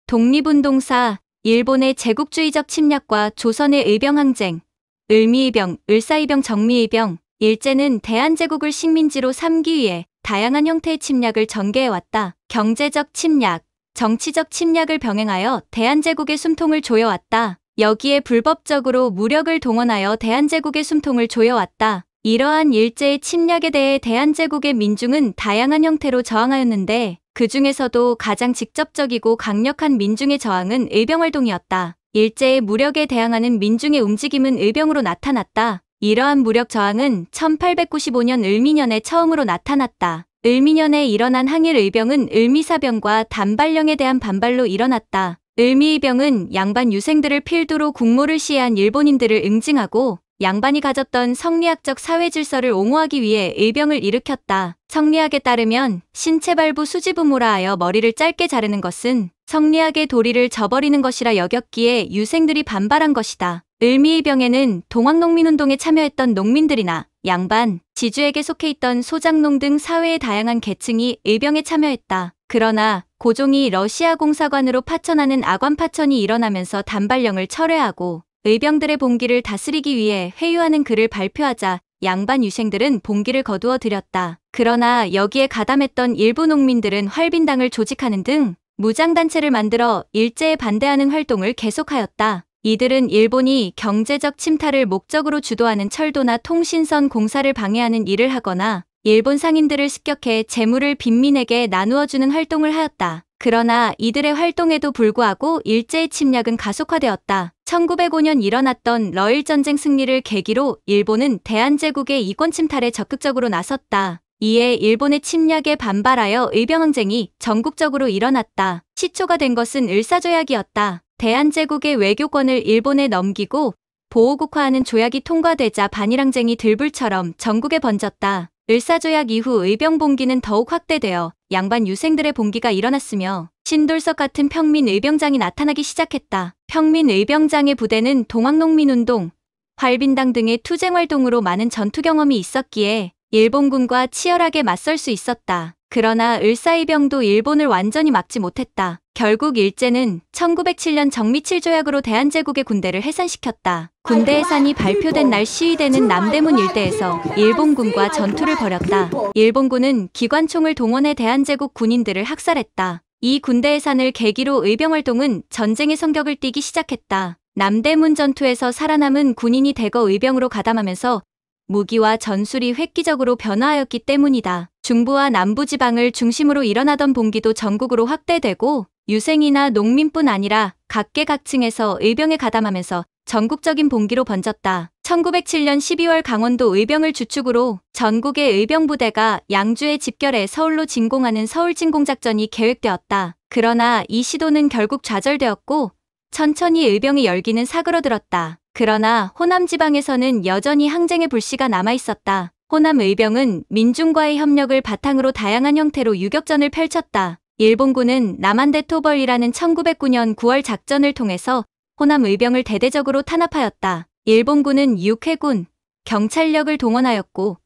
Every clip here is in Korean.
독립운동사, 일본의 제국주의적 침략과 조선의 의병항쟁, 을미의병, 을사의병, 정미의병, 일제는 대한제국을 식민지로 삼기 위해 다양한 형태의 침략을 전개해왔다. 경제적 침략, 정치적 침략을 병행하여 대한제국의 숨통을 조여왔다. 여기에 불법적으로 무력을 동원하여 대한제국의 숨통을 조여왔다. 이러한 일제의 침략에 대해 대한제국의 민중은 다양한 형태로 저항하였는데 그 중에서도 가장 직접적이고 강력한 민중의 저항은 의병활동이었다. 일제의 무력에 대항하는 민중의 움직임은 의병으로 나타났다. 이러한 무력 저항은 1895년 을미년에 처음으로 나타났다. 을미년에 일어난 항일 의병은 을미사병과 단발령에 대한 반발로 일어났다. 을미의병은 양반 유생들을 필두로 국모를 시해한 일본인들을 응징하고 양반이 가졌던 성리학적 사회 질서를 옹호하기 위해 의병을 일으켰다. 성리학에 따르면 신체발부 수지부모라 하여 머리를 짧게 자르는 것은 성리학의 도리를 저버리는 것이라 여겼기에 유생들이 반발한 것이다. 을미의병에는 동학농민운동에 참여했던 농민들이나 양반, 지주에게 속해 있던 소장농 등 사회의 다양한 계층이 의병에 참여했다. 그러나 고종이 러시아 공사관으로 파천하는 아관 파천이 일어나면서 단발령을 철회하고 의병들의 봉기를 다스리기 위해 회유하는 글을 발표하자 양반 유생들은 봉기를 거두어 들였다. 그러나 여기에 가담했던 일부 농민들은 활빈당을 조직하는 등 무장단체를 만들어 일제에 반대하는 활동을 계속하였다. 이들은 일본이 경제적 침탈을 목적으로 주도하는 철도나 통신선 공사를 방해하는 일을 하거나 일본 상인들을 습격해 재물을 빈민에게 나누어주는 활동을 하였다. 그러나 이들의 활동에도 불구하고 일제의 침략은 가속화되었다. 1905년 일어났던 러일전쟁 승리를 계기로 일본은 대한제국의 이권 침탈에 적극적으로 나섰다. 이에 일본의 침략에 반발하여 의병항쟁이 전국적으로 일어났다. 시초가 된 것은 을사조약이었다. 대한제국의 외교권을 일본에 넘기고 보호국화하는 조약이 통과되자 반일항쟁이 들불처럼 전국에 번졌다. 을사조약 이후 의병 봉기는 더욱 확대되어 양반 유생들의 봉기가 일어났으며 신돌석 같은 평민 의병장이 나타나기 시작했다. 평민 의병장의 부대는 동학농민운동, 활빈당 등의 투쟁활동으로 많은 전투 경험이 있었기에 일본군과 치열하게 맞설 수 있었다. 그러나 을사의병도 일본을 완전히 막지 못했다. 결국 일제는 1907년 정미칠조약으로 대한제국의 군대를 해산시켰다. 군대 해산이 발표된 날 시위대는 남대문 일대에서 일본군과 전투를 벌였다. 일본군은 기관총을 동원해 대한제국 군인들을 학살했다. 이 군대 해산을 계기로 의병활동은 전쟁의 성격을 띠기 시작했다. 남대문 전투에서 살아남은 군인이 대거 의병으로 가담하면서 무기와 전술이 획기적으로 변화하였기 때문이다. 중부와 남부 지방을 중심으로 일어나던 봉기도 전국으로 확대되고 유생이나 농민뿐 아니라 각계각층에서 의병에 가담하면서 전국적인 봉기로 번졌다. 1907년 12월 강원도 의병을 주축으로 전국의 의병부대가 양주에 집결해 서울로 진공하는 서울진공작전이 계획되었다. 그러나 이 시도는 결국 좌절되었고 천천히 의병의 열기는 사그러들었다. 그러나 호남 지방에서는 여전히 항쟁의 불씨가 남아있었다. 호남 의병은 민중과의 협력을 바탕으로 다양한 형태로 유격전을 펼쳤다. 일본군은 남한대 토벌이라는 1909년 9월 작전을 통해서 호남 의병을 대대적으로 탄압하였다. 일본군은 육해군, 경찰력을 동원하였고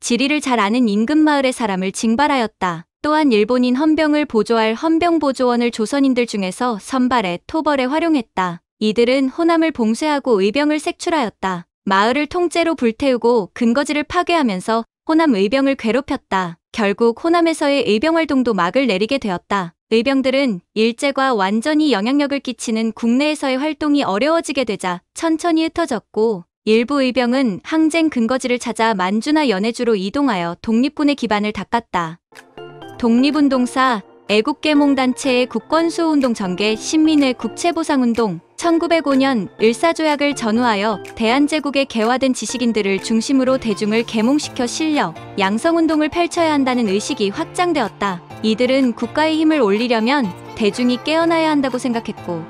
지리를 잘 아는 인근 마을의 사람을 징발하였다. 또한 일본인 헌병을 보조할 헌병보조원을 조선인들 중에서 선발해 토벌에 활용했다. 이들은 호남을 봉쇄하고 의병을 색출하였다. 마을을 통째로 불태우고 근거지를 파괴하면서 호남 의병을 괴롭혔다. 결국 호남에서의 의병활동도 막을 내리게 되었다. 의병들은 일제가 완전히 영향력을 끼치는 국내에서의 활동이 어려워지게 되자 천천히 흩어졌고 일부 의병은 항쟁 근거지를 찾아 만주나 연해주로 이동하여 독립군의 기반을 닦았다. 독립운동사, 애국계몽단체의 국권수호운동 전개, 신민의 국채보상운동, 1905년 을사조약을 전후하여 대한제국의 개화된 지식인들을 중심으로 대중을 계몽시켜 실력, 양성운동을 펼쳐야 한다는 의식이 확장되었다. 이들은 국가의 힘을 올리려면 대중이 깨어나야 한다고 생각했고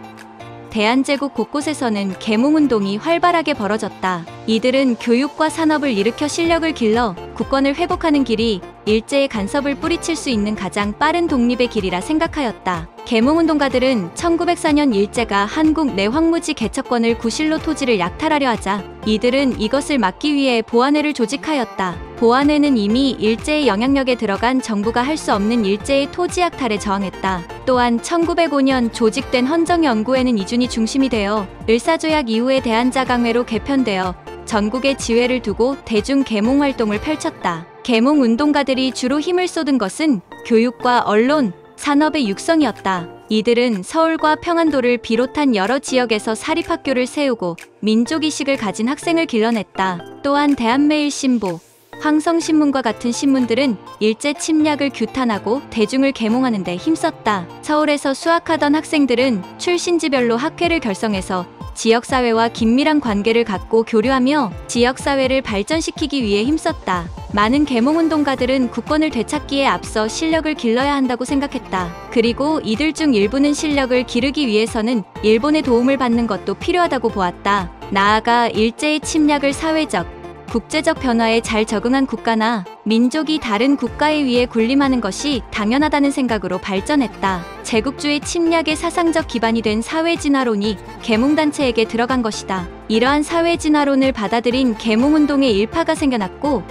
대한제국 곳곳에서는 계몽운동이 활발하게 벌어졌다. 이들은 교육과 산업을 일으켜 실력을 길러 국권을 회복하는 길이 일제의 간섭을 뿌리칠 수 있는 가장 빠른 독립의 길이라 생각하였다. 계몽운동가들은 1904년 일제가 한국 내 황무지 개척권을 구실로 토지를 약탈하려 하자 이들은 이것을 막기 위해 보안회를 조직하였다. 보안회는 이미 일제의 영향력에 들어간 정부가 할 수 없는 일제의 토지 약탈에 저항했다. 또한 1905년 조직된 헌정연구회는 이준이 중심이 되어 을사조약 이후에 대한자강회로 개편되어 전국에 지회를 두고 대중 계몽 활동을 펼쳤다. 계몽 운동가들이 주로 힘을 쏟은 것은 교육과 언론, 산업의 육성이었다. 이들은 서울과 평안도를 비롯한 여러 지역에서 사립학교를 세우고 민족의식을 가진 학생을 길러냈다. 또한 대한매일신보, 황성신문과 같은 신문들은 일제 침략을 규탄하고 대중을 계몽하는 데 힘썼다. 서울에서 수학하던 학생들은 출신지별로 학회를 결성해서 지역사회와 긴밀한 관계를 갖고 교류하며 지역사회를 발전시키기 위해 힘썼다. 많은 계몽운동가들은 국권을 되찾기에 앞서 실력을 길러야 한다고 생각했다. 그리고 이들 중 일부는 실력을 기르기 위해서는 일본의 도움을 받는 것도 필요하다고 보았다. 나아가 일제의 침략을 사회적, 국제적 변화에 잘 적응한 국가나 민족이 다른 국가에 의해 군림하는 것이 당연하다는 생각으로 발전했다. 제국주의 침략의 사상적 기반이 된 사회진화론이 계몽단체에게 들어간 것이다. 이러한 사회진화론을 받아들인 계몽운동의 일파가 생겨났고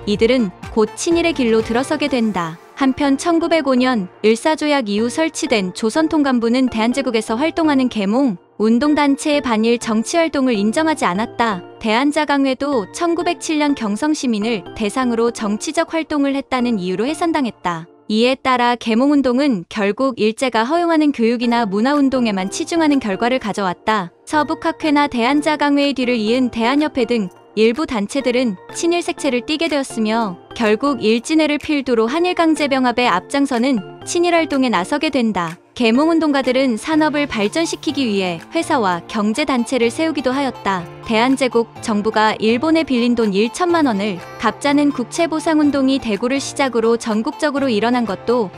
이들은 곧 친일의 길로 들어서게 된다. 한편 1905년 을사조약 이후 설치된 조선통감부는 대한제국에서 활동하는 계몽 운동단체의 반일 정치활동을 인정하지 않았다. 대한자강회도 1907년 경성시민을 대상으로 정치적 활동을 했다는 이유로 해산당했다. 이에 따라 계몽운동은 결국 일제가 허용하는 교육이나 문화운동에만 치중하는 결과를 가져왔다. 서북학회나 대한자강회의 뒤를 이은 대한협회 등 일부 단체들은 친일 색채를 띠게 되었으며 결국 일진회를 필두로 한일강제병합에 앞장서는 친일활동에 나서게 된다. 계몽운동가들은 산업을 발전시키기 위해 회사와 경제단체를 세우기도 하였다. 대한제국 정부가 일본에 빌린 돈 1천만 원을 갚자는 국채보상운동이 대구를 시작으로 전국적으로 일어난 것도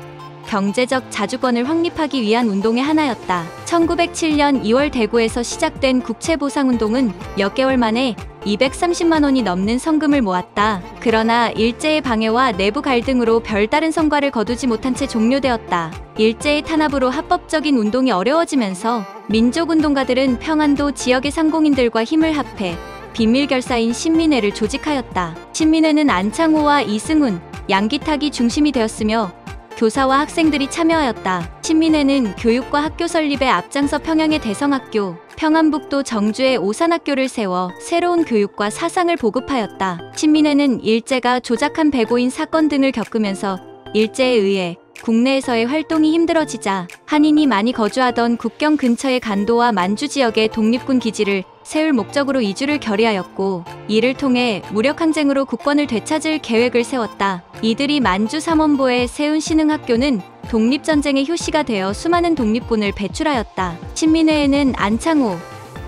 경제적 자주권을 확립하기 위한 운동의 하나였다. 1907년 2월 대구에서 시작된 국채보상운동은 몇 개월 만에 230만 원이 넘는 성금을 모았다. 그러나 일제의 방해와 내부 갈등으로 별다른 성과를 거두지 못한 채 종료되었다. 일제의 탄압으로 합법적인 운동이 어려워지면서 민족운동가들은 평안도 지역의 상공인들과 힘을 합해 비밀결사인 신민회를 조직하였다. 신민회는 안창호와 이승훈, 양기탁이 중심이 되었으며 교사와 학생들이 참여하였다. 신민회는 교육과 학교 설립에 앞장서 평양의 대성학교, 평안북도 정주의 오산학교를 세워 새로운 교육과 사상을 보급하였다. 신민회는 일제가 조작한 배고인 사건 등을 겪으면서 일제에 의해 국내에서의 활동이 힘들어지자 한인이 많이 거주하던 국경 근처의 간도와 만주 지역의 독립군 기지를 세울 목적으로 이주를 결의하였고 이를 통해 무력항쟁으로 국권을 되찾을 계획을 세웠다. 이들이 만주 삼원보에 세운 신흥학교는 독립전쟁의 효시가 되어 수많은 독립군을 배출하였다. 신민회에는 안창호,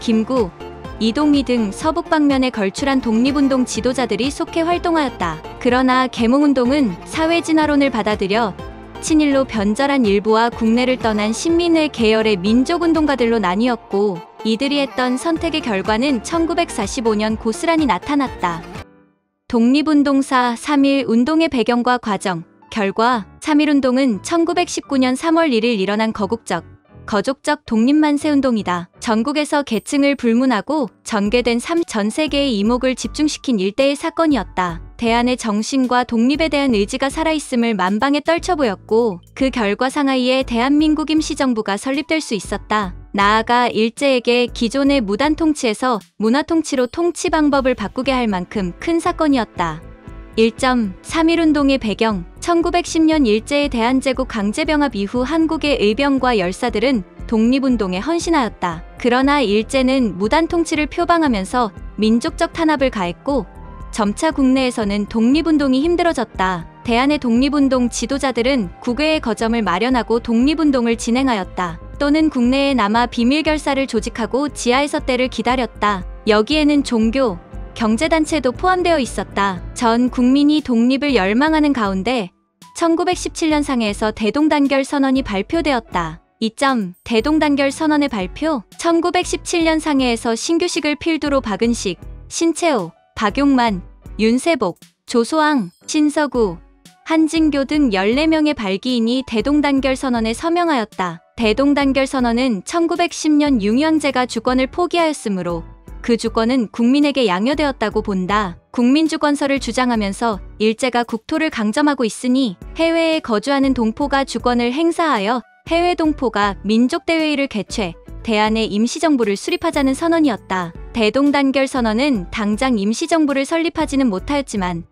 김구, 이동희 등 서북 방면에 걸출한 독립운동 지도자들이 속해 활동하였다. 그러나 계몽운동은 사회진화론을 받아들여 친일로 변절한 일부와 국내를 떠난 신민회 계열의 민족운동가들로 나뉘었고 이들이 했던 선택의 결과는 1945년 고스란히 나타났다. 독립운동사 3.1 운동의 배경과 과정, 결과 3.1운동은 1919년 3월 1일 일어난 거국적, 거족적 독립만세운동이다. 전국에서 계층을 불문하고 전개된 전 세계의 이목을 집중시킨 일대의 사건이었다. 대한의 정신과 독립에 대한 의지가 살아있음을 만방에 떨쳐보였고 그 결과 상하이에 대한민국 임시정부가 설립될 수 있었다. 나아가 일제에게 기존의 무단 통치에서 문화 통치로 통치 방법을 바꾸게 할 만큼 큰 사건이었다. 1.3.1운동의 배경 1910년 일제의 대한제국 강제병합 이후 한국의 의병과 열사들은 독립운동에 헌신하였다. 그러나 일제는 무단 통치를 표방하면서 민족적 탄압을 가했고 점차 국내에서는 독립운동이 힘들어졌다. 대한의 독립운동 지도자들은 국외에 거점을 마련하고 독립운동을 진행하였다. 또는 국내에 남아 비밀결사를 조직하고 지하에서 때를 기다렸다. 여기에는 종교, 경제단체도 포함되어 있었다. 전 국민이 독립을 열망하는 가운데 1917년 상해에서 대동단결 선언이 발표되었다. 2점 대동단결 선언의 발표 1917년 상해에서 신규식을 필두로 박은식, 신채호, 박용만, 윤세복, 조소왕, 신서구, 한진교 등 14명의 발기인이 대동단결 선언에 서명하였다. 대동단결 선언은 1910년 융유황제가 주권을 포기하였으므로 그 주권은 국민에게 양여되었다고 본다. 국민주권서를 주장하면서 일제가 국토를 강점하고 있으니 해외에 거주하는 동포가 주권을 행사하여 해외 동포가 민족대회의를 개최, 대한의 임시정부를 수립하자는 선언이었다. 대동단결 선언은 당장 임시정부를 설립하지는 못하였지만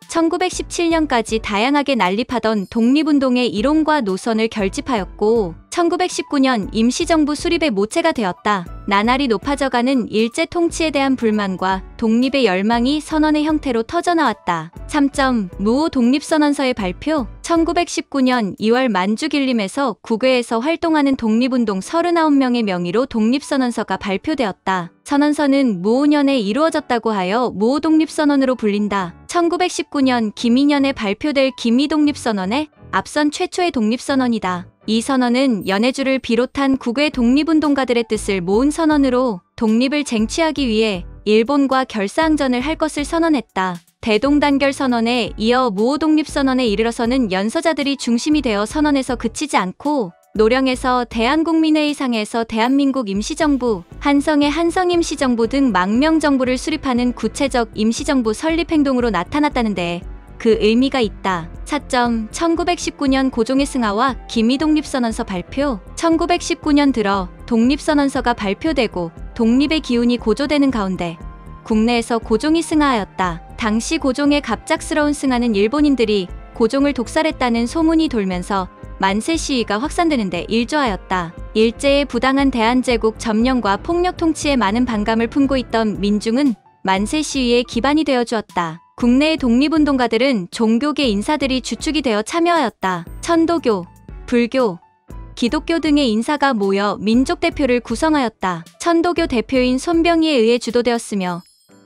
1917년까지 다양하게 난립하던 독립운동의 이론과 노선을 결집하였고 1919년 임시정부 수립의 모체가 되었다. 나날이 높아져가는 일제 통치에 대한 불만과 독립의 열망이 선언의 형태로 터져나왔다. 3점. 무오 독립선언서의 발표. 1919년 2월 만주길림에서 국외에서 활동하는 독립운동 39명의 명의로 독립선언서가 발표되었다. 선언서는 무오년에 이루어졌다고 하여 무오독립선언으로 불린다. 1919년 김이년에 발표될 김이독립선언에 앞선 최초의 독립선언이다. 이 선언은 연해주를 비롯한 국외 독립운동가들의 뜻을 모은 선언으로 독립을 쟁취하기 위해 일본과 결사항전을 할 것을 선언했다. 대동단결 선언에 이어 무오독립선언에 이르러서는 연서자들이 중심이 되어 선언에서 그치지 않고 노령에서 대한국민회의상에서 대한민국 임시정부, 한성의 한성임시정부 등 망명정부를 수립하는 구체적 임시정부 설립행동으로 나타났다는데 그 의미가 있다. 4점. 1919년 고종의 승하와 김이독립선언서 발표. 1919년 들어 독립선언서가 발표되고 독립의 기운이 고조되는 가운데 국내에서 고종이 승하하였다. 당시 고종의 갑작스러운 승하는 일본인들이 고종을 독살했다는 소문이 돌면서 만세 시위가 확산되는데 일조하였다. 일제의 부당한 대한제국 점령과 폭력 통치에 많은 반감을 품고 있던 민중은 만세 시위의 기반이 되어주었다. 국내의 독립운동가들은 종교계 인사들이 주축이 되어 참여하였다. 천도교, 불교, 기독교 등의 인사가 모여 민족대표를 구성하였다. 천도교 대표인 손병희에 의해 주도되었으며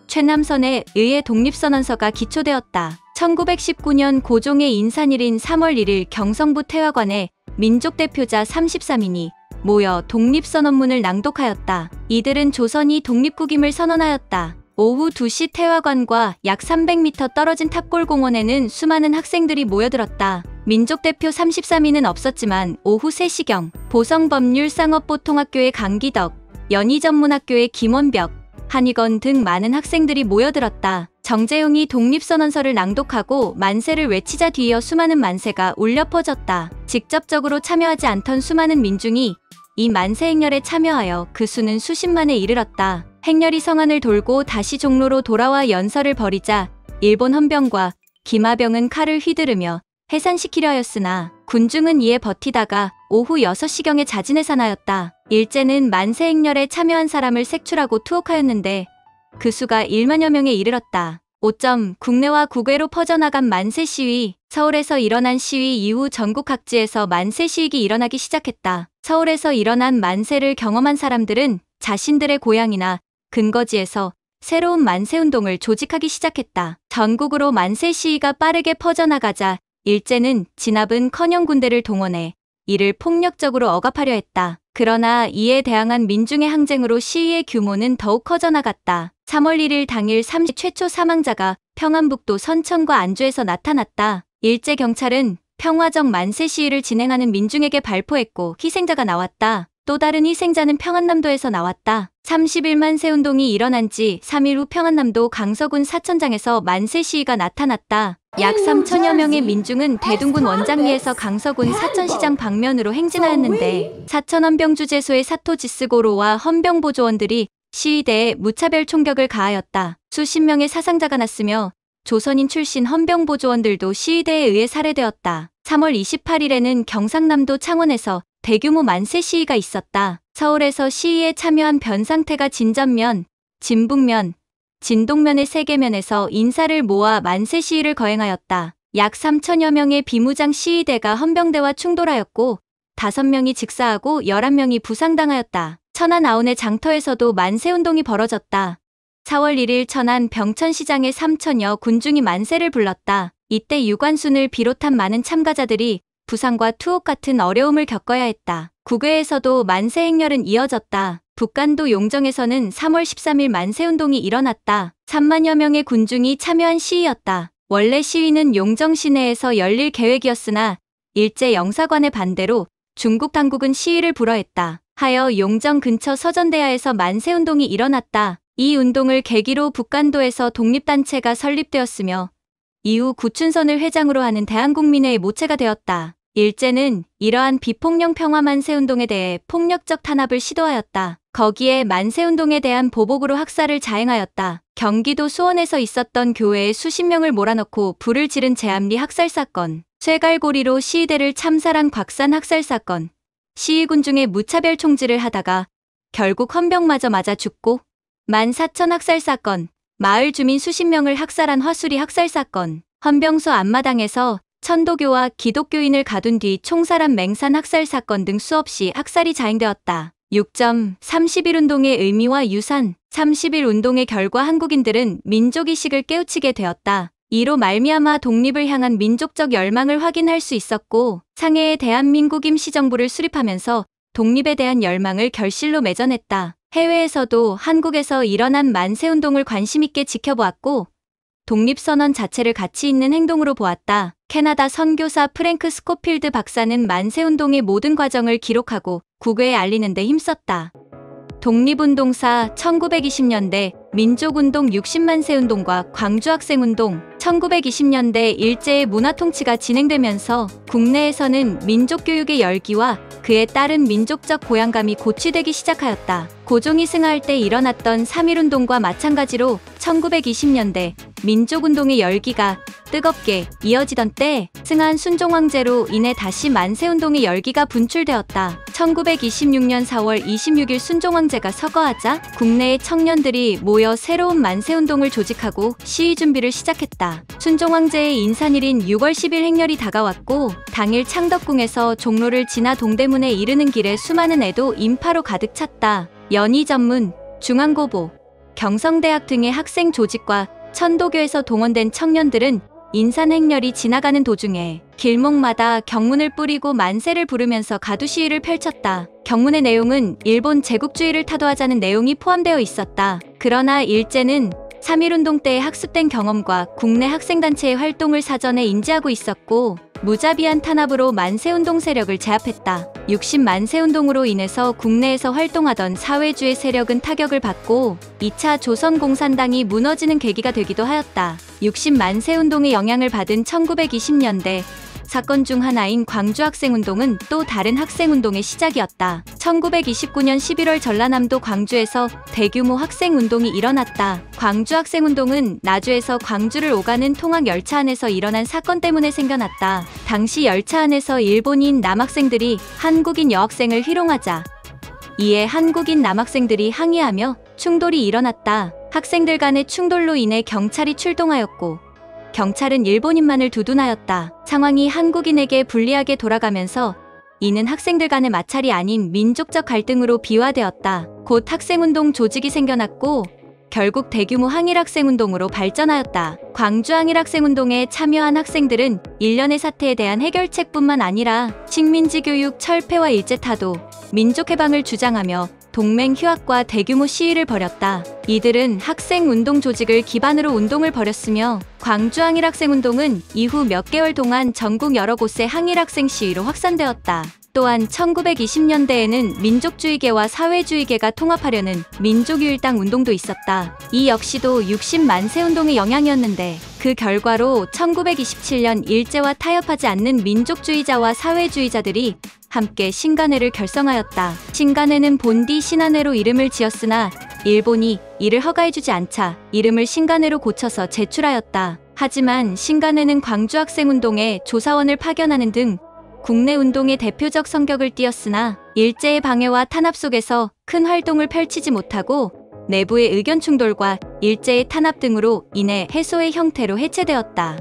최남선에 의해 독립선언서가 기초되었다. 1919년 고종의 인산일인 3월 1일 경성부 태화관에 민족대표자 33인이 모여 독립선언문을 낭독하였다. 이들은 조선이 독립국임을 선언하였다. 오후 2시 태화관과 약 300m 떨어진 탑골공원에는 수많은 학생들이 모여들었다. 민족대표 33인은 없었지만 오후 3시경 보성법률상업보통학교의 강기덕, 연희전문학교의 김원벽, 한의건 등 많은 학생들이 모여들었다. 정재용이 독립선언서를 낭독하고 만세를 외치자 뒤이어 수많은 만세가 울려 퍼졌다. 직접적으로 참여하지 않던 수많은 민중이 이 만세 행렬에 참여하여 그 수는 수십만에 이르렀다. 행렬이 성안을 돌고 다시 종로로 돌아와 연설을 벌이자 일본 헌병과 김하병은 칼을 휘두르며 해산시키려 하였으나 군중은 이에 버티다가 오후 6시경에 자진해산하였다. 일제는 만세 행렬에 참여한 사람을 색출하고 투옥하였는데 그 수가 1만여 명에 이르렀다. 5점. 국내와 국외로 퍼져나간 만세 시위. 서울에서 일어난 시위 이후 전국 각지에서 만세 시위가 일어나기 시작했다. 서울에서 일어난 만세를 경험한 사람들은 자신들의 고향이나 근거지에서 새로운 만세운동을 조직하기 시작했다. 전국으로 만세 시위가 빠르게 퍼져나가자 일제는 진압은커녕 군대를 동원해 이를 폭력적으로 억압하려 했다. 그러나 이에 대항한 민중의 항쟁으로 시위의 규모는 더욱 커져나갔다. 3월 1일 당일 30 최초 사망자가 평안북도 선천과 안주에서 나타났다. 일제 경찰은 평화적 만세 시위를 진행하는 민중에게 발포했고 희생자가 나왔다. 또 다른 희생자는 평안남도에서 나왔다. 31만세 운동이 일어난 지 3일 후 평안남도 강서군 사천장에서 만세 시위가 나타났다. 약 3천여 명의 민중은 대둔군 원장리에서 강서군 사천시장 방면으로 행진하였는데 사천헌병주재소의 사토지스고로와 헌병보조원들이 시위대에 무차별 총격을 가하였다. 수십 명의 사상자가 났으며 조선인 출신 헌병보조원들도 시위대에 의해 살해되었다. 3월 28일에는 경상남도 창원에서 대규모 만세 시위가 있었다. 서울에서 시위에 참여한 변상태가 진전면, 진북면, 진동면의 3개면에서 인사를 모아 만세 시위를 거행하였다. 약 3천여 명의 비무장 시위대가 헌병대와 충돌하였고 5명이 직사하고 11명이 부상당하였다. 천안 아운의 장터에서도 만세운동이 벌어졌다. 4월 1일 천안 병천시장에 3천여 군중이 만세를 불렀다. 이때 유관순을 비롯한 많은 참가자들이 부상과 투옥 같은 어려움을 겪어야 했다. 국외에서도 만세 행렬은 이어졌다. 북간도 용정에서는 3월 13일 만세운동이 일어났다. 3만여 명의 군중이 참여한 시위였다. 원래 시위는 용정 시내에서 열릴 계획이었으나 일제 영사관의 반대로 중국 당국은 시위를 불허했다. 하여 용정 근처 서전대야에서 만세운동이 일어났다. 이 운동을 계기로 북간도에서 독립단체가 설립되었으며 이후 구춘선을 회장으로 하는 대한국민회의 모체가 되었다. 일제는 이러한 비폭력 평화 만세운동에 대해 폭력적 탄압을 시도하였다. 거기에 만세운동에 대한 보복으로 학살을 자행하였다. 경기도 수원에서 있었던 교회에 수십 명을 몰아넣고 불을 지른 제암리 학살사건, 쇠갈고리로 시위대를 참살한 곽산 학살사건, 시위군 중에 무차별 총질을 하다가 결국 헌병마저 맞아 죽고 14,000 학살사건, 마을 주민 수십 명을 학살한 화수리 학살사건, 헌병소 앞마당에서 천도교와 기독교인을 가둔 뒤 총살한 맹산 학살사건 등 수없이 학살이 자행되었다. 30.11운동의 의미와 유산 30.1운동의 결과 한국인들은 민족의식을 깨우치게 되었다. 이로 말미암아 독립을 향한 민족적 열망을 확인할 수 있었고 상해의 대한민국 임시정부를 수립하면서 독립에 대한 열망을 결실로 맺어냈다. 해외에서도 한국에서 일어난 만세운동을 관심있게 지켜보았고 독립선언 자체를 가치 있는 행동으로 보았다. 캐나다 선교사 프랭크 스코필드 박사는 만세운동의 모든 과정을 기록하고 국외에 알리는 데 힘썼다. 독립운동사 1920년대 민족운동 60만세운동과 광주학생운동 1920년대 일제의 문화통치가 진행되면서 국내에서는 민족교육의 열기와 그에 따른 민족적 보양감이 고취되기 시작하였다. 고종이 승하할 때 일어났던 3.1운동과 마찬가지로 1920년대 민족운동의 열기가 뜨겁게 이어지던 때 승한 순종황제로 인해 다시 만세운동의 열기가 분출되었다. 1926년 4월 26일 순종황제가 서거하자 국내의 청년들이 모여 새로운 만세운동을 조직하고 시위 준비를 시작했다. 순종황제의 인산일인 6월 10일 행렬이 다가왔고 당일 창덕궁에서 종로를 지나 동대문에 이르는 길에 수많은 애도 인파로 가득 찼다. 연희전문, 중앙고보, 경성대학 등의 학생 조직과 천도교에서 동원된 청년들은 인산 행렬이 지나가는 도중에 길목마다 경문을 뿌리고 만세를 부르면서 가두 시위를 펼쳤다. 경문의 내용은 일본 제국주의를 타도하자는 내용이 포함되어 있었다. 그러나 일제는 3.1운동 때의 학습된 경험과 국내 학생단체의 활동을 사전에 인지하고 있었고 무자비한 탄압으로 만세운동 세력을 제압했다. 60만세운동으로 인해서 국내에서 활동하던 사회주의 세력은 타격을 받고 2차 조선공산당이 무너지는 계기가 되기도 하였다. 60만세운동의 영향을 받은 1920년대 사건 중 하나인 광주학생운동은 또 다른 학생운동의 시작이었다. 1929년 11월 전라남도 광주에서 대규모 학생운동이 일어났다. 광주학생운동은 나주에서 광주를 오가는 통학 열차 안에서 일어난 사건 때문에 생겨났다. 당시 열차 안에서 일본인 남학생들이 한국인 여학생을 희롱하자 이에 한국인 남학생들이 항의하며 충돌이 일어났다. 학생들 간의 충돌로 인해 경찰이 출동하였고 경찰은 일본인만을 두둔하였다. 상황이 한국인에게 불리하게 돌아가면서 이는 학생들 간의 마찰이 아닌 민족적 갈등으로 비화되었다. 곧 학생운동 조직이 생겨났고 결국 대규모 항일학생운동으로 발전하였다. 광주 항일학생운동에 참여한 학생들은 일련의 사태에 대한 해결책뿐만 아니라 식민지 교육 철폐와 일제타도, 민족해방을 주장하며 동맹 휴학과 대규모 시위를 벌였다. 이들은 학생운동 조직을 기반으로 운동을 벌였으며 광주 항일학생운동은 이후 몇 개월 동안 전국 여러 곳의 항일학생 시위로 확산되었다. 또한 1920년대에는 민족주의계와 사회주의계가 통합하려는 민족유일당 운동도 있었다. 이 역시도 60만세운동의 영향이었는데 그 결과로 1927년 일제와 타협하지 않는 민족주의자와 사회주의자들이 함께 신간회를 결성하였다. 신간회는 본디 신한회로 이름을 지었으나 일본이 이를 허가해주지 않자 이름을 신간회로 고쳐서 제출하였다. 하지만 신간회는 광주학생운동에 조사원을 파견하는 등 국내 운동의 대표적 성격을 띠었으나 일제의 방해와 탄압 속에서 큰 활동을 펼치지 못하고 내부의 의견 충돌과 일제의 탄압 등으로 인해 해소의 형태로 해체되었다.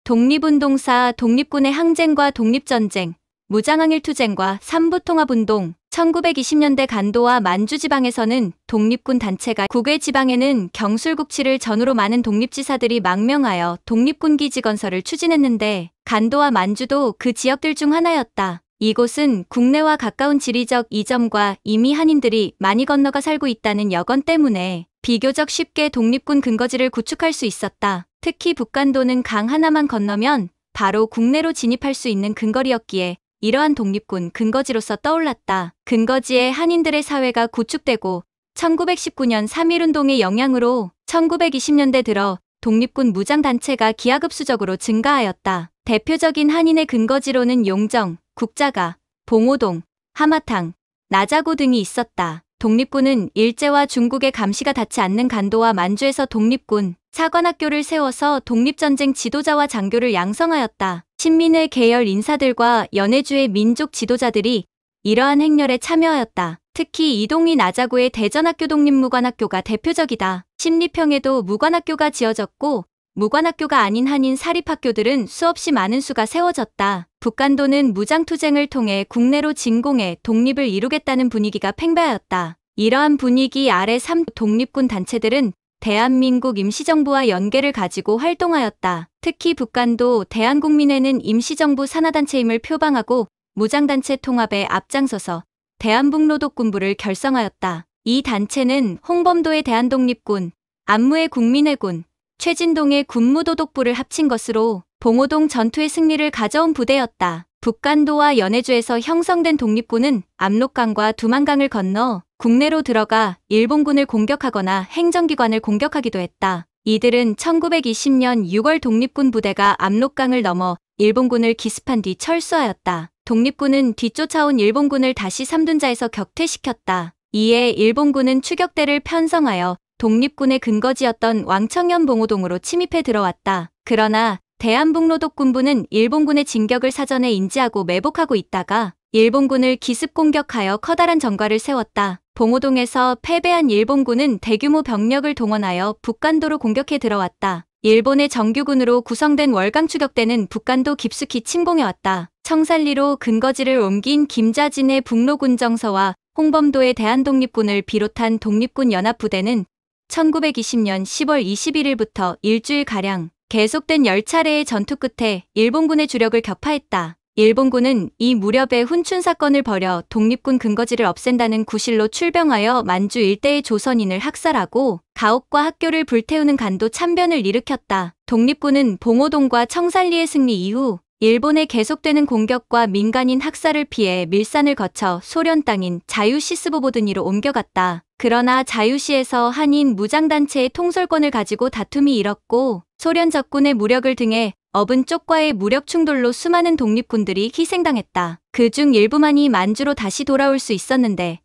독립운동사 독립군의 항쟁과 독립전쟁, 무장항일투쟁과 삼부통합운동 1920년대 간도와 만주지방에서는 독립군 단체가 국외 지방에는 경술국치를 전후로 많은 독립지사들이 망명하여 독립군기지 건설을 추진했는데 간도와 만주도 그 지역들 중 하나였다. 이곳은 국내와 가까운 지리적 이점과 이미 한인들이 많이 건너가 살고 있다는 여건 때문에 비교적 쉽게 독립군 근거지를 구축할 수 있었다. 특히 북간도는 강 하나만 건너면 바로 국내로 진입할 수 있는 근거리였기에 이러한 독립군 근거지로서 떠올랐다. 근거지에 한인들의 사회가 구축되고 1919년 3.1운동의 영향으로 1920년대 들어 독립군 무장단체가 기하급수적으로 증가하였다. 대표적인 한인의 근거지로는 용정, 국자가, 봉오동, 하마탕, 나자고 등이 있었다. 독립군은 일제와 중국의 감시가 닿지 않는 간도와 만주에서 독립군 사관학교를 세워서 독립전쟁 지도자와 장교를 양성하였다. 신민의 계열 인사들과 연해주의 민족 지도자들이 이러한 행렬에 참여하였다. 특히 이동희 나자고의 대전학교 독립무관학교가 대표적이다. 십리평에도 무관학교가 지어졌고 무관학교가 아닌 한인 사립학교들은 수없이 많은 수가 세워졌다. 북간도는 무장투쟁을 통해 국내로 진공해 독립을 이루겠다는 분위기가 팽배하였다. 이러한 분위기 아래 3독립군 단체들은 대한민국 임시정부와 연계를 가지고 활동하였다. 특히 북간도 대한국민회는 임시정부 산하단체임을 표방하고 무장단체 통합에 앞장서서 대한북노독군부를 결성하였다. 이 단체는 홍범도의 대한독립군, 안무의 국민회군, 최진동의 군무도독부를 합친 것으로 봉오동 전투의 승리를 가져온 부대였다. 북간도와 연해주에서 형성된 독립군은 압록강과 두만강을 건너 국내로 들어가 일본군을 공격하거나 행정기관을 공격하기도 했다. 이들은 1920년 6월 독립군 부대가 압록강을 넘어 일본군을 기습한 뒤 철수하였다. 독립군은 뒤쫓아온 일본군을 다시 삼둔자에서 격퇴시켰다. 이에 일본군은 추격대를 편성하여 독립군의 근거지였던 왕청년 봉오동으로 침입해 들어왔다. 그러나 대한북노독군부는 일본군의 진격을 사전에 인지하고 매복하고 있다가 일본군을 기습 공격하여 커다란 전과를 세웠다. 봉오동에서 패배한 일본군은 대규모 병력을 동원하여 북간도로 공격해 들어왔다. 일본의 정규군으로 구성된 월강추격대는 북간도 깊숙이 침공해왔다. 청산리로 근거지를 옮긴 김자진의 북로군정서와 홍범도의 대한독립군을 비롯한 독립군 연합부대는 1920년 10월 21일부터 일주일가량 계속된 10차례의 전투 끝에 일본군의 주력을 격파했다. 일본군은 이 무렵에 훈춘 사건을 벌여 독립군 근거지를 없앤다는 구실로 출병하여 만주 일대의 조선인을 학살하고 가옥과 학교를 불태우는 간도 참변을 일으켰다. 독립군은 봉오동과 청산리의 승리 이후 일본의 계속되는 공격과 민간인 학살을 피해 밀산을 거쳐 소련 땅인 자유시 스보보드니로 옮겨갔다. 그러나 자유시에서 한인 무장단체의 통솔권을 가지고 다툼이 일었고 소련 적군의 무력을 등에 업은 쪽과의 무력 충돌로 수많은 독립군들이 희생당했다. 그중 일부만이 만주로 다시 돌아올 수 있었는데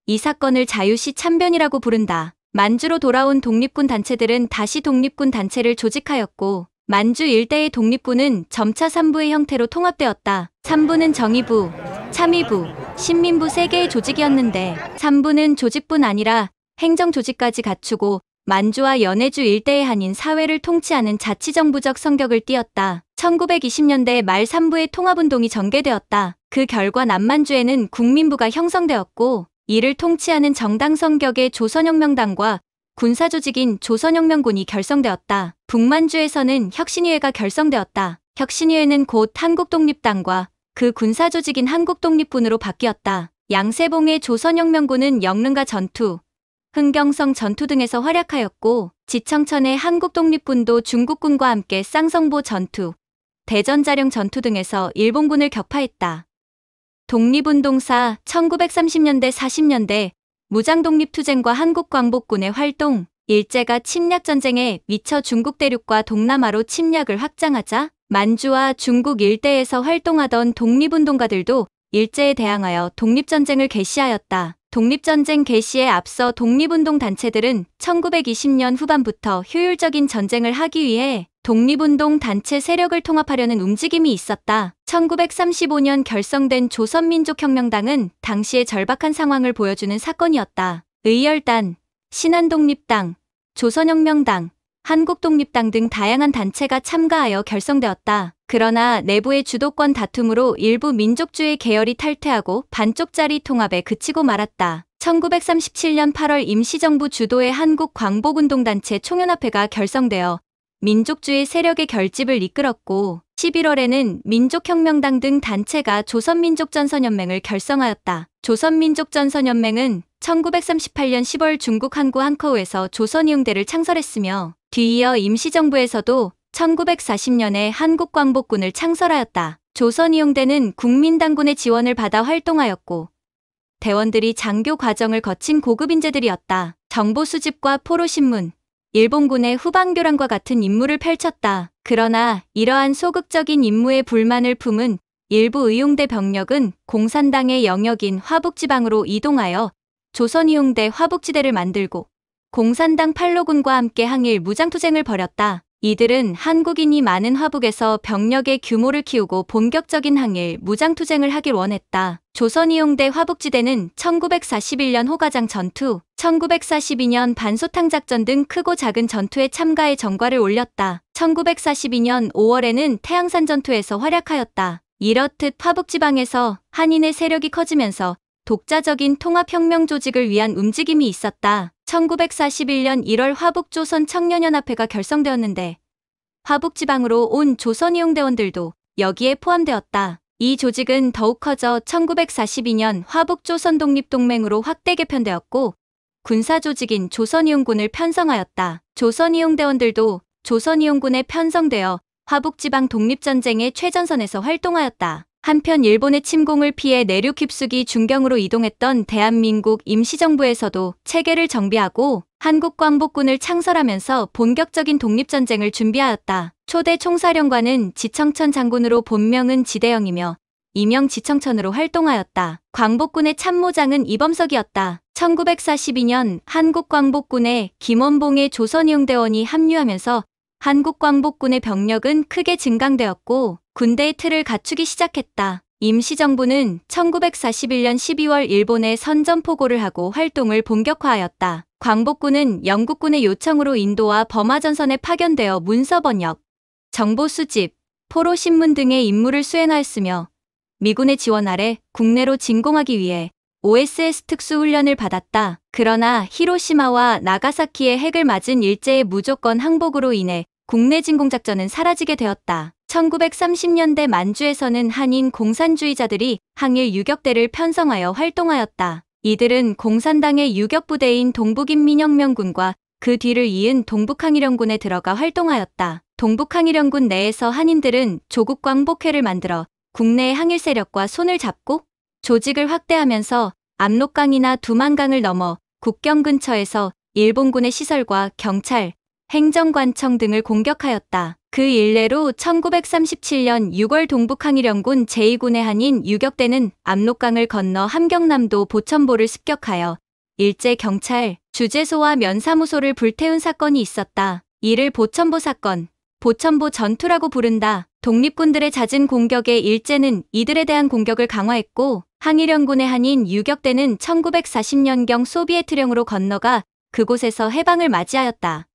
이 사건을 자유시 참변이라고 부른다. 만주로 돌아온 독립군 단체들은 다시 독립군 단체를 조직하였고 만주 일대의 독립군은 점차 3부의 형태로 통합되었다. 3부는 정의부, 참의부, 신민부 3개의 조직이었는데 3부는 조직뿐 아니라 행정조직까지 갖추고 만주와 연해주 일대의 한인 사회를 통치하는 자치정부적 성격을 띠었다. 1920년대 말 3부의 통합운동이 전개되었다. 그 결과 남만주에는 국민부가 형성되었고 이를 통치하는 정당 성격의 조선혁명당과 군사조직인 조선혁명군이 결성되었다. 북만주에서는 혁신위회가 결성되었다. 혁신위회는 곧 한국독립당과 그 군사조직인 한국독립군으로 바뀌었다. 양세봉의 조선혁명군은 영릉가 전투, 흥경성 전투 등에서 활약하였고 지청천의 한국독립군도 중국군과 함께 쌍성보 전투, 대전자령 전투 등에서 일본군을 격파했다. 독립운동사 1930년대 40년대 무장독립투쟁과 한국광복군의 활동, 일제가 침략전쟁에 미쳐 중국 대륙과 동남아로 침략을 확장하자 만주와 중국 일대에서 활동하던 독립운동가들도 일제에 대항하여 독립전쟁을 개시하였다. 독립전쟁 개시에 앞서 독립운동 단체들은 1920년 후반부터 효율적인 전쟁을 하기 위해 독립운동 단체 세력을 통합하려는 움직임이 있었다. 1935년 결성된 조선민족혁명당은 당시의 절박한 상황을 보여주는 사건이었다. 의열단, 신한독립당, 조선혁명당, 한국독립당 등 다양한 단체가 참가하여 결성되었다. 그러나 내부의 주도권 다툼으로 일부 민족주의 계열이 탈퇴하고 반쪽짜리 통합에 그치고 말았다. 1937년 8월 임시정부 주도의 한국광복운동단체 총연합회가 결성되어 민족주의 세력의 결집을 이끌었고 11월에는 민족혁명당 등 단체가 조선민족전선연맹을 결성하였다. 조선민족전선연맹은 1938년 10월 중국 항구 한커우에서 조선이응대를 창설했으며 뒤이어 임시정부에서도 1940년에 한국광복군을 창설하였다. 조선이용대는 국민당군의 지원을 받아 활동하였고 대원들이 장교 과정을 거친 고급 인재들이었다. 정보 수집과 포로신문, 일본군의 후방교란과 같은 임무를 펼쳤다. 그러나 이러한 소극적인 임무에 불만을 품은 일부 의용대 병력은 공산당의 영역인 화북지방으로 이동하여 조선이용대 화북지대를 만들고 공산당 팔로군과 함께 항일 무장투쟁을 벌였다. 이들은 한국인이 많은 화북에서 병력의 규모를 키우고 본격적인 항일 무장투쟁을 하길 원했다. 조선이용대 화북지대는 1941년 호가장 전투, 1942년 반소탕 작전 등 크고 작은 전투에 참가해 전과를 올렸다. 1942년 5월에는 태양산 전투에서 활약하였다. 이렇듯 화북지방에서 한인의 세력이 커지면서 독자적인 통합혁명 조직을 위한 움직임이 있었다. 1941년 1월 화북조선 청년연합회가 결성되었는데 화북지방으로 온 조선이용대원들도 여기에 포함되었다. 이 조직은 더욱 커져 1942년 화북조선독립동맹으로 확대 개편되었고 군사조직인 조선이용군을 편성하였다. 조선이용대원들도 조선이용군에 편성되어 화북지방 독립전쟁의 최전선에서 활동하였다. 한편 일본의 침공을 피해 내륙 깊숙이 중경으로 이동했던 대한민국 임시정부에서도 체계를 정비하고 한국광복군을 창설하면서 본격적인 독립전쟁을 준비하였다. 초대 총사령관은 지청천 장군으로 본명은 지대영이며 이명 지청천으로 활동하였다. 광복군의 참모장은 이범석이었다. 1942년 한국광복군에 김원봉의 조선이용대원이 합류하면서 한국광복군의 병력은 크게 증강되었고 군대의 틀을 갖추기 시작했다. 임시정부는 1941년 12월 일본에 선전포고를 하고 활동을 본격화하였다. 광복군은 영국군의 요청으로 인도와 버마전선에 파견되어 문서 번역, 정보 수집, 포로 신문 등의 임무를 수행하였으며 미군의 지원 아래 국내로 진공하기 위해 OSS 특수훈련을 받았다. 그러나 히로시마와 나가사키의 핵을 맞은 일제의 무조건 항복으로 인해 국내 진공작전은 사라지게 되었다. 1930년대 만주에서는 한인 공산주의자들이 항일 유격대를 편성하여 활동하였다. 이들은 공산당의 유격부대인 동북인민혁명군과 그 뒤를 이은 동북항일연군에 들어가 활동하였다. 동북항일연군 내에서 한인들은 조국광복회를 만들어 국내의 항일 세력과 손을 잡고 조직을 확대하면서 압록강이나 두만강을 넘어 국경 근처에서 일본군의 시설과 경찰, 행정관청 등을 공격하였다. 그 일례로 1937년 6월 동북항일연군 제2군의 한인 유격대는 압록강을 건너 함경남도 보천보를 습격하여 일제 경찰, 주재소와 면사무소를 불태운 사건이 있었다. 이를 보천보 사건, 보천보 전투라고 부른다. 독립군들의 잦은 공격에 일제는 이들에 대한 공격을 강화했고 항일연군의 한인 유격대는 1940년경 소비에트령으로 건너가 그곳에서 해방을 맞이하였다.